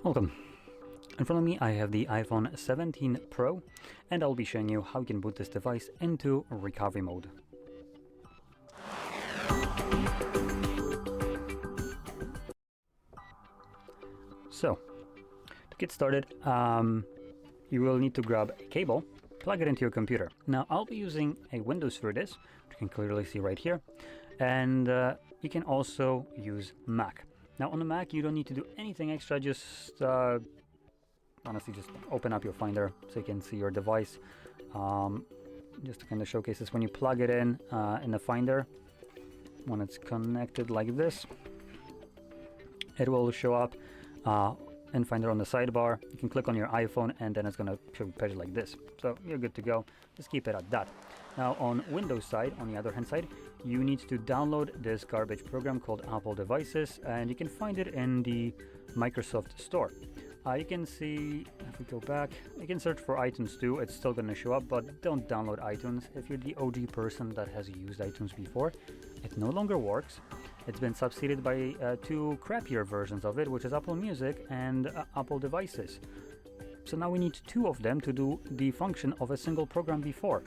Welcome. In front of me I have the iPhone 17 Pro, and I'll be showing you how you can boot this device into recovery mode. So, to get started, you will need to grab a cable, plug it into your computer. Now I'll be using a Windows for this, which you can clearly see right here, and you can also use Mac. Now on the Mac you don't need to do anything extra, just honestly just open up your Finder so you can see your device. Just to kind of showcase this, when you plug it in the Finder, when it's connected like this, it will show up in Finder on the sidebar. You can click on your iPhone and then it's going to show a page like this. So you're good to go. Just keep it at that. Now on Windows side, on the other hand side, you need to download this garbage program called Apple Devices, and you can find it in the Microsoft Store. You can see, if we go back, you can search for iTunes too. It's still going to show up, but don't download iTunes. If you're the OG person that has used iTunes before, it no longer works. It's been succeeded by two crappier versions of it, which is Apple Music and Apple Devices. So now we need two of them to do the function of a single program before.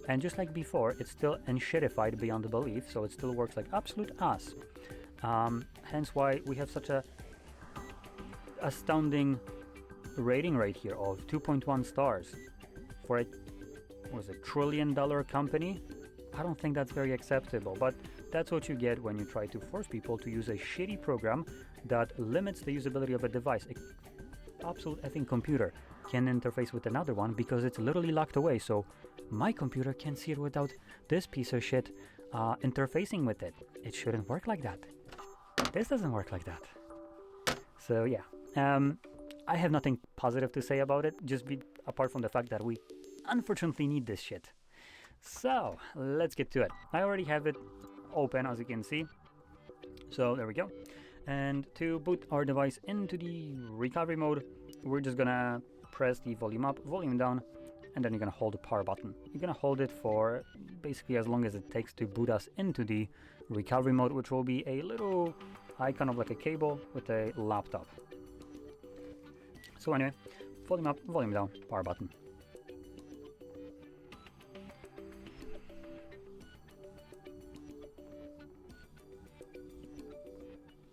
And just like before, it's still enshittified beyond belief, so it still works like absolute ass. Hence why we have such a astounding rating right here of 2.1 stars for a $1 trillion company. I don't think that's very acceptable, but that's what you get when you try to force people to use a shitty program that limits the usability of a device. An absolute effing computer can interface with another one because it's literally locked away, so my computer can see it without this piece of shit interfacing with it. It shouldn't work like that. This doesn't work like that. So yeah, I have nothing positive to say about it, apart from the fact that we unfortunately need this shit. So let's get to it. I already have it open, as you can see. So there we go. And to boot our device into the recovery mode, we're just gonna press the volume up, volume down, and then you're gonna hold the power button. You're gonna hold it for basically as long as it takes to boot us into the recovery mode, which will be a little icon of like a cable with a laptop. So anyway, volume up, volume down, power button.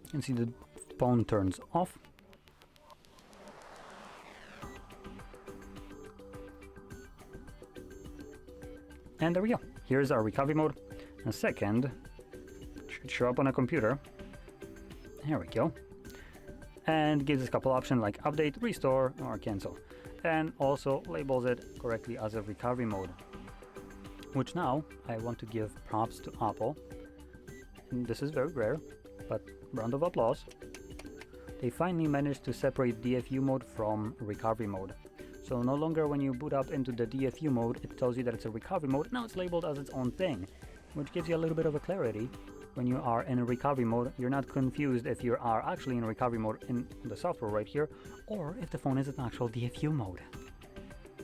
You can see the phone turns off. And there we go. Here's our recovery mode. In a second, it should show up on a computer. There we go. And gives us a couple options like update, restore, or cancel. And also labels it correctly as a recovery mode. Which now, I want to give props to Apple. And this is very rare, but round of applause. They finally managed to separate DFU mode from recovery mode. So no longer when you boot up into the DFU mode, it tells you that it's a recovery mode. Now it's labeled as its own thing, which gives you a little bit of a clarity. When you are in a recovery mode, you're not confused if you are actually in recovery mode in the software right here, or if the phone is an actual DFU mode.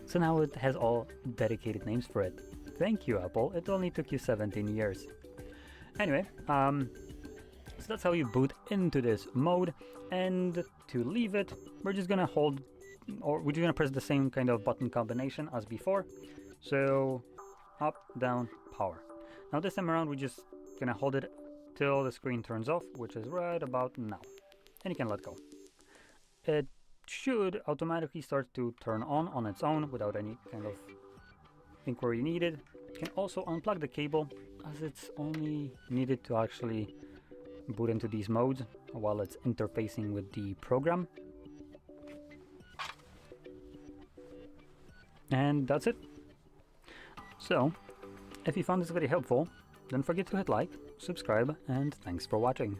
So now it has all dedicated names for it. Thank you, Apple. It only took you 17 years. Anyway, so that's how you boot into this mode. And to leave it, we're just gonna hold, or we're just gonna press the same kind of button combination as before. So up, down, power. Now this time around, we're just gonna hold it till the screen turns off, which is right about now. And you can let go. It should automatically start to turn on its own without any kind of inquiry needed. You can also unplug the cable, as it's only needed to actually boot into these modes while it's interfacing with the program. And that's it. So, if you found this video helpful, don't forget to hit like, subscribe, and thanks for watching.